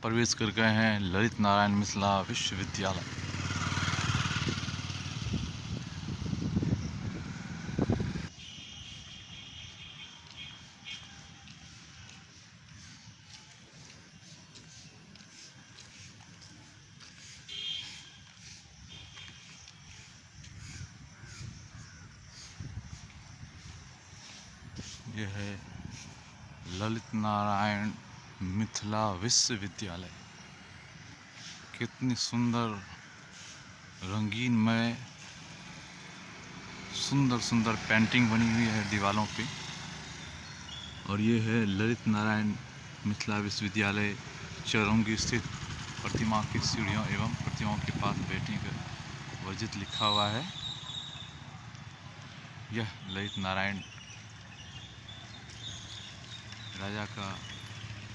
प्रवेश कर गए हैं ललित नारायण मिथिला विश्वविद्यालय। यह है ललित नारायण मिथिला विश्वविद्यालय। कितनी सुंदर रंगीनमय सुंदर सुंदर पेंटिंग बनी हुई है दीवारों पे। और ये है ललित नारायण मिथिला विश्वविद्यालय चौरंगी स्थित प्रतिमा की सीढ़ियों एवं प्रतिमाओं के पास बैठने का वर्जित लिखा हुआ है। यह ललित नारायण राजा का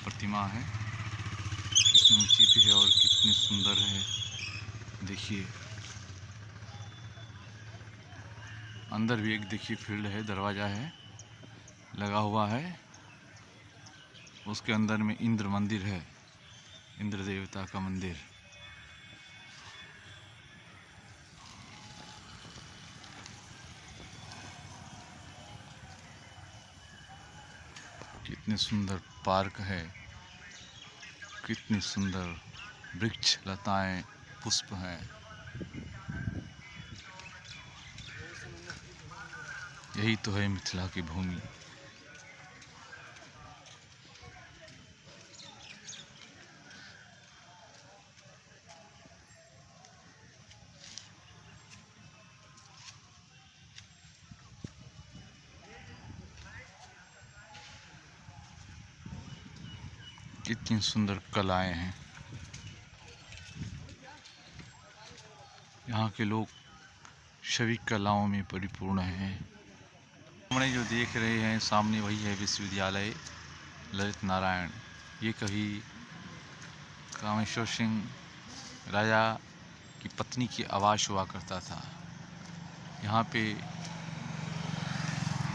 प्रतिमा है। कितनी ऊंची भी है और कितनी सुंदर है, देखिए। अंदर भी एक देखिए फील्ड है, दरवाजा है लगा हुआ है। उसके अंदर में इंद्र मंदिर है, इंद्र देवता का मंदिर। कितनी सुंदर पार्क है, कितनी सुंदर वृक्ष लताएं पुष्प हैं। यही तो है मिथिला की भूमि। कितनी सुंदर कलाएं हैं। यहाँ के लोग सभी कलाओं में परिपूर्ण हैं। हमने जो देख रहे हैं सामने, वही है विश्वविद्यालय ललित नारायण। ये कभी कामेश्वर सिंह राजा की पत्नी की आवास हुआ करता था। यहाँ पे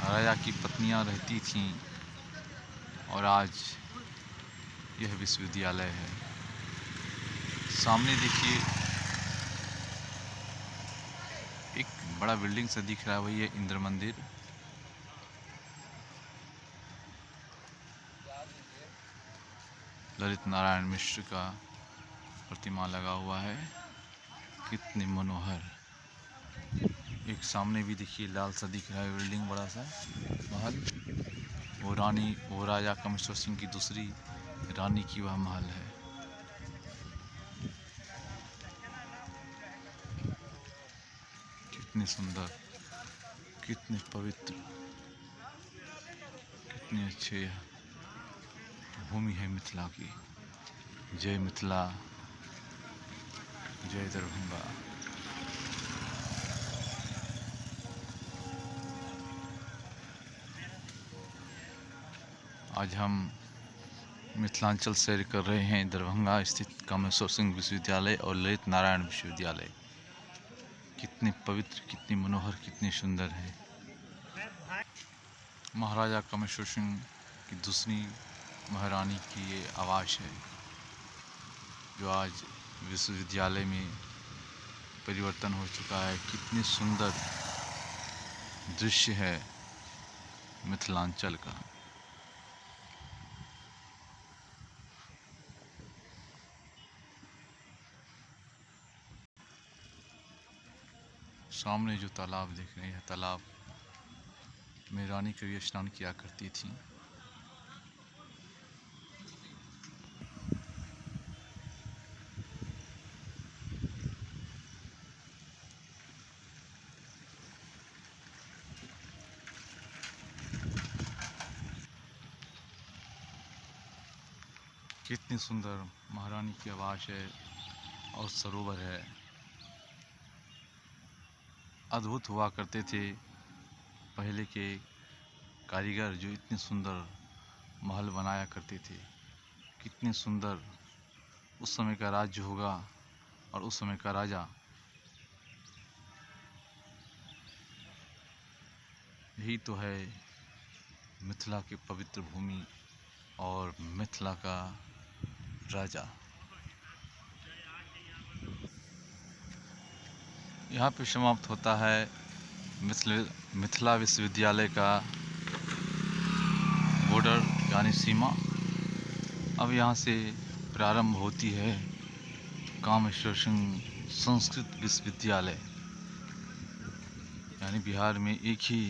राजा की पत्नियाँ रहती थीं और आज यह विश्वविद्यालय है। सामने देखिए एक बड़ा बिल्डिंग सा दिख रहा है, वही है इंद्र मंदिर। ललित नारायण मिश्र का प्रतिमा लगा हुआ है, कितनी मनोहर। एक सामने भी देखिए लाल सा दिख रहा है बिल्डिंग, बड़ा सा महल। वो राजा कामेश्वर सिंह की दूसरी रानी की वह महल है। कितनी सुंदर, कितने पवित्र, कितनी अच्छी भूमि है मिथिला की। जय मिथिला, जय दरभंगा। आज हम मिथिलांचल सैर कर रहे हैं दरभंगा स्थित कामेश्वर सिंह विश्वविद्यालय और ललित नारायण विश्वविद्यालय। कितने पवित्र, कितनी मनोहर, कितनी सुंदर है। महाराजा कामेश्वर सिंह की दूसरी महारानी की ये आवास है, जो आज विश्वविद्यालय में परिवर्तन हो चुका है। कितनी सुंदर दृश्य है मिथिलांचल का। सामने जो तालाब देख रहे हैं, तालाब में रानी कभी स्नान किया करती थी। कितनी सुंदर महारानी की आवास है और सरोवर है। अद्भुत हुआ करते थे पहले के कारीगर, जो इतने सुंदर महल बनाया करते थे। कितने सुंदर उस समय का राज्य होगा और उस समय का राजा। यही तो है मिथिला की पवित्र भूमि और मिथिला का राजा। यहाँ पे समाप्त होता है मिथिला विश्वविद्यालय का बॉर्डर यानी सीमा। अब यहाँ से प्रारंभ होती है कामेश्वर सिंह संस्कृत विश्वविद्यालय। यानी बिहार में एक ही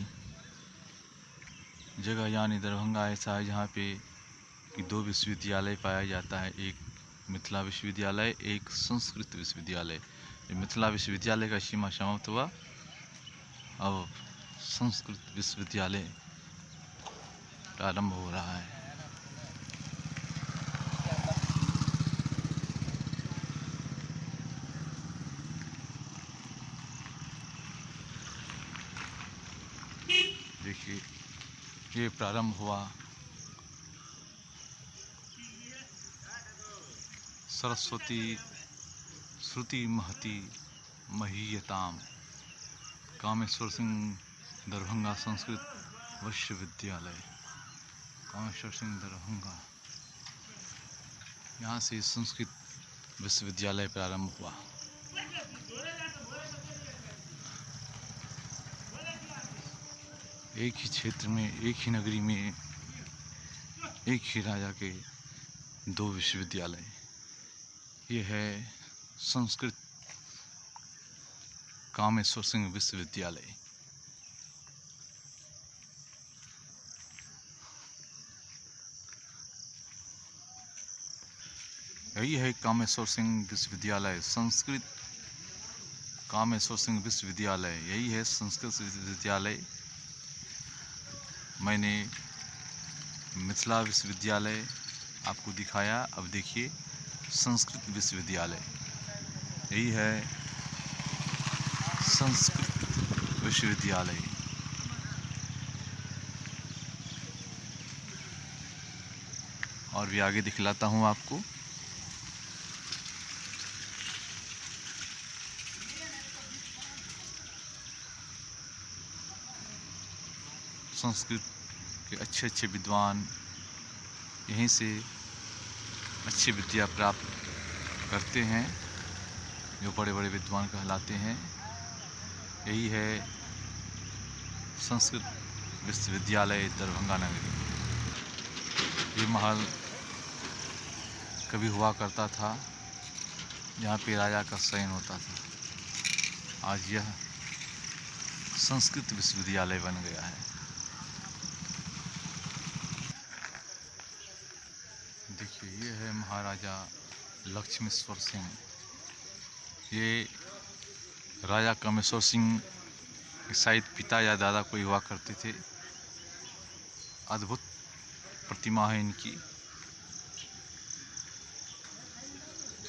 जगह यानी दरभंगा ऐसा है जहाँ पे कि दो विश्वविद्यालय पाया जाता है, एक मिथिला विश्वविद्यालय, एक संस्कृत विश्वविद्यालय। मिथिला विश्वविद्यालय का सीमा समाप्त हुआ, अब संस्कृत विश्वविद्यालय प्रारंभ हो रहा है। देखिए ये प्रारंभ हुआ सरस्वती श्रुति महती महीयताम कामेश्वर सिंह दरभंगा संस्कृत विश्वविद्यालय, कामेश्वर सिंह दरभंगा। यहाँ से संस्कृत विश्वविद्यालय प्रारंभ हुआ। एक ही क्षेत्र में, एक ही नगरी में, एक ही राजा के दो विश्वविद्यालय। ये है संस्कृत कामेश्वर सिंह विश्वविद्यालय। यही है कामेश्वर सिंह विश्वविद्यालय, संस्कृत कामेश्वर सिंह विश्वविद्यालय। यही है संस्कृत विश्वविद्यालय। मैंने मिथिला विश्वविद्यालय आपको दिखाया, अब देखिए संस्कृत विश्वविद्यालय। यही है संस्कृत विश्वविद्यालय। और भी आगे दिखलाता हूँ आपको। संस्कृत के अच्छे अच्छे विद्वान यहीं से अच्छी विद्या प्राप्त करते हैं, जो बड़े बड़े विद्वान कहलाते हैं। यही है संस्कृत विश्वविद्यालय दरभंगा नगरी। ये महल कभी हुआ करता था जहाँ पे राजा का शयन होता था। आज यह संस्कृत विश्वविद्यालय बन गया है। देखिए ये है महाराजा लक्ष्मेश्वर सिंह। ये राजा कामेश्वर सिंह शायद पिता या दादा कोई हुआ करते थे। अद्भुत प्रतिमा है इनकी।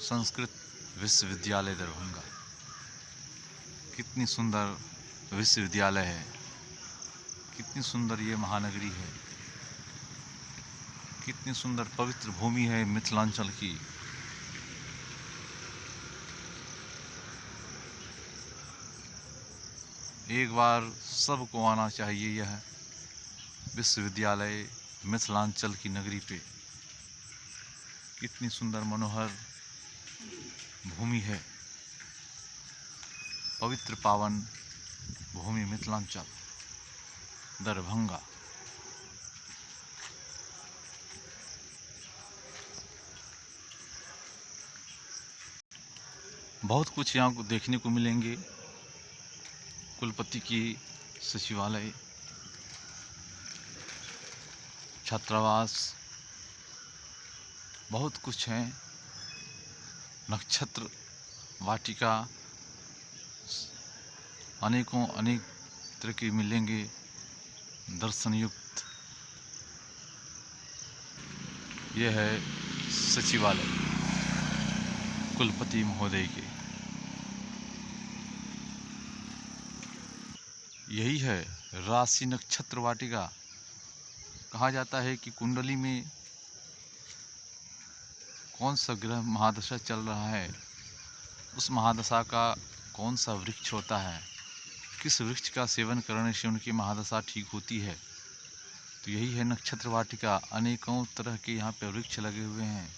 संस्कृत विश्वविद्यालय दरभंगा, कितनी सुंदर विश्वविद्यालय है, कितनी सुंदर ये महानगरी है, कितनी सुंदर पवित्र भूमि है मिथिलांचल की। एक बार सबको आना चाहिए यह विश्वविद्यालय मिथिलांचल की नगरी पे। कितनी सुंदर मनोहर भूमि है, पवित्र पावन भूमि मिथिलांचल दरभंगा। बहुत कुछ यहाँ को देखने को मिलेंगे। कुलपति की सचिवालय, छात्रावास, बहुत कुछ है। नक्षत्र वाटिका, अनेकों अनेक तरह के मिलेंगे दर्शन युक्त। यह है सचिवालय कुलपति महोदय के। यही है राशि नक्षत्र वाटिका। कहा जाता है कि कुंडली में कौन सा ग्रह महादशा चल रहा है, उस महादशा का कौन सा वृक्ष होता है, किस वृक्ष का सेवन करने से उनकी महादशा ठीक होती है। तो यही है नक्षत्र वाटिका। अनेकों तरह के यहाँ पे वृक्ष लगे हुए हैं।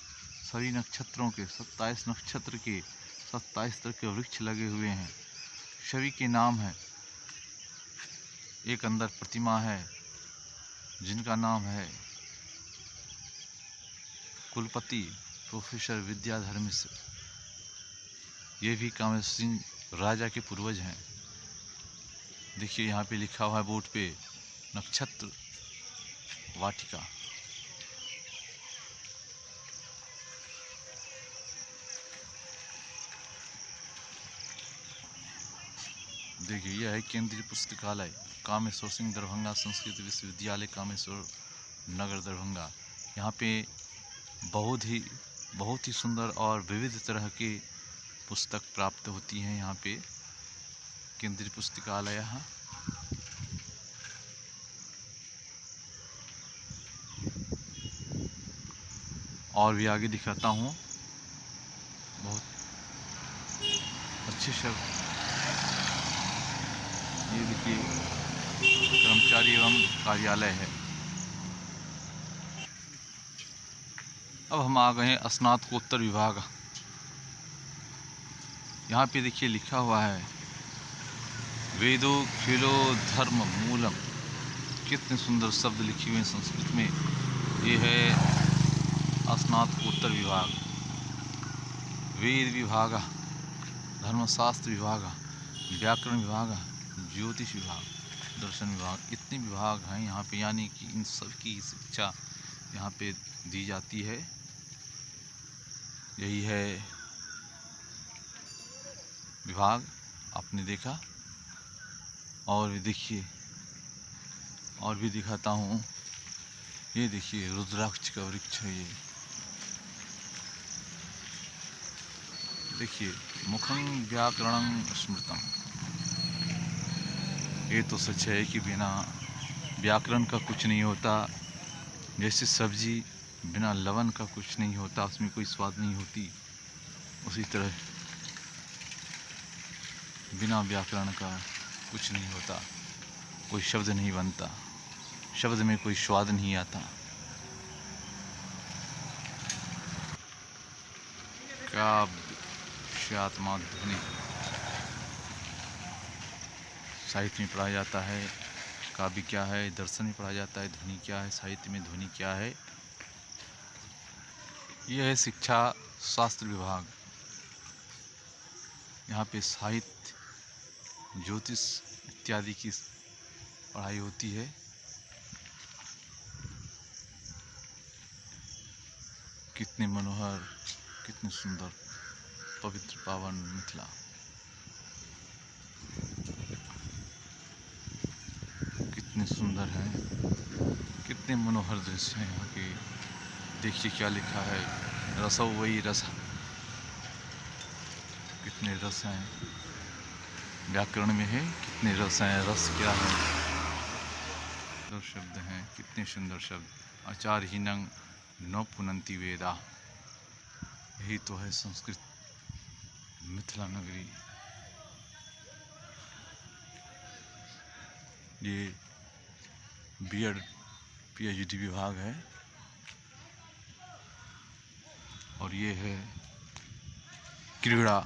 सभी नक्षत्रों के 27 नक्षत्र के 27 तरह के वृक्ष लगे हुए हैं। छवि के नाम है। एक अंदर प्रतिमा है जिनका नाम है कुलपति प्रोफेसर विद्याधर मिश्र। ये भी कामेश्वर सिंह राजा के पूर्वज हैं। देखिए यहाँ पे लिखा हुआ है बोर्ड पे नक्षत्र वाटिका। देखिए यह है केंद्रीय पुस्तकालय कामेश्वर सिंह दरभंगा संस्कृत विश्वविद्यालय कामेश्वर नगर दरभंगा। यहाँ पे बहुत ही सुंदर और विविध तरह के पुस्तक प्राप्त होती हैं। यहाँ पे केंद्रीय पुस्तकालय है। और भी आगे दिखाता हूँ। बहुत अच्छे शब्द। ये देखिए कर्मचारी एवं कार्यालय है। अब हम आ गए हैं स्नातकोत्तर विभाग। यहाँ पे देखिए लिखा हुआ है वेदो खिलो धर्म मूलम। कितने सुंदर शब्द लिखे हुए हैं संस्कृत में। ये है स्नातकोत्तर विभाग। वेद विभाग, धर्मशास्त्र विभाग, व्याकरण विभाग, ज्योतिष विभाग, दर्शन विभाग, इतने विभाग हैं यहाँ पे। यानी कि इन सब की शिक्षा यहाँ पे दी जाती है। यही है विभाग, आपने देखा। और भी देखिए, और भी दिखाता हूँ। ये देखिए रुद्राक्ष का वृक्ष है। ये देखिए मुखं व्याकरणं स्मृतम। ये तो सच है कि बिना व्याकरण का कुछ नहीं होता। जैसे सब्जी बिना लवण का कुछ नहीं होता, उसमें कोई स्वाद नहीं होती, उसी तरह बिना व्याकरण का कुछ नहीं होता। कोई शब्द नहीं बनता, शब्द में कोई स्वाद नहीं आता। काव्यात्मा ध्वनि साहित्य में पढ़ा जाता है। काव्य क्या है, दर्शन में पढ़ा जाता है। ध्वनि क्या है, साहित्य में ध्वनि क्या है। यह है शिक्षा शास्त्र विभाग। यहाँ पे साहित्य, ज्योतिष इत्यादि की पढ़ाई होती है। कितने मनोहर, कितने सुंदर, पवित्र पावन मिथिला। कितने सुंदर हैं, कितने मनोहर दृश्य हैं यहाँ के। देखिए क्या लिखा है, रसो वही रस। कितने रस हैं व्याकरण में है, कितने रस हैं। रस क्या है, दो शब्द हैं, कितने सुंदर शब्द। आचार्यहीनं न पुनन्ति वेदा। यही तो है संस्कृत मिथिला नगरी। ये बीएड पीएचडी विभाग है। और ये है क्रीड़ा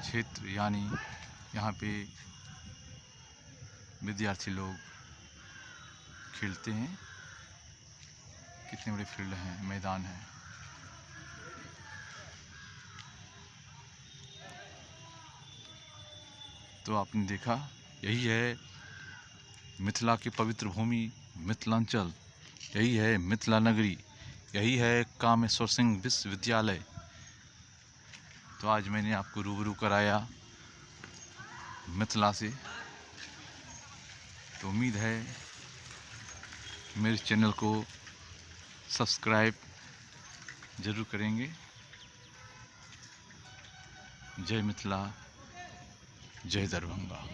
क्षेत्र, यानी यहाँ पे विद्यार्थी लोग खेलते हैं। कितने बड़े फील्ड हैं, मैदान है। तो आपने देखा, यही है मिथिला की पवित्र भूमि मिथिलांचल। यही है मिथिला नगरी। यही है कामेश्वर सिंह विश्वविद्यालय। तो आज मैंने आपको रूबरू कराया मिथिला से। तो उम्मीद है मेरे चैनल को सब्सक्राइब ज़रूर करेंगे। जय मिथिला, जय दरभंगा।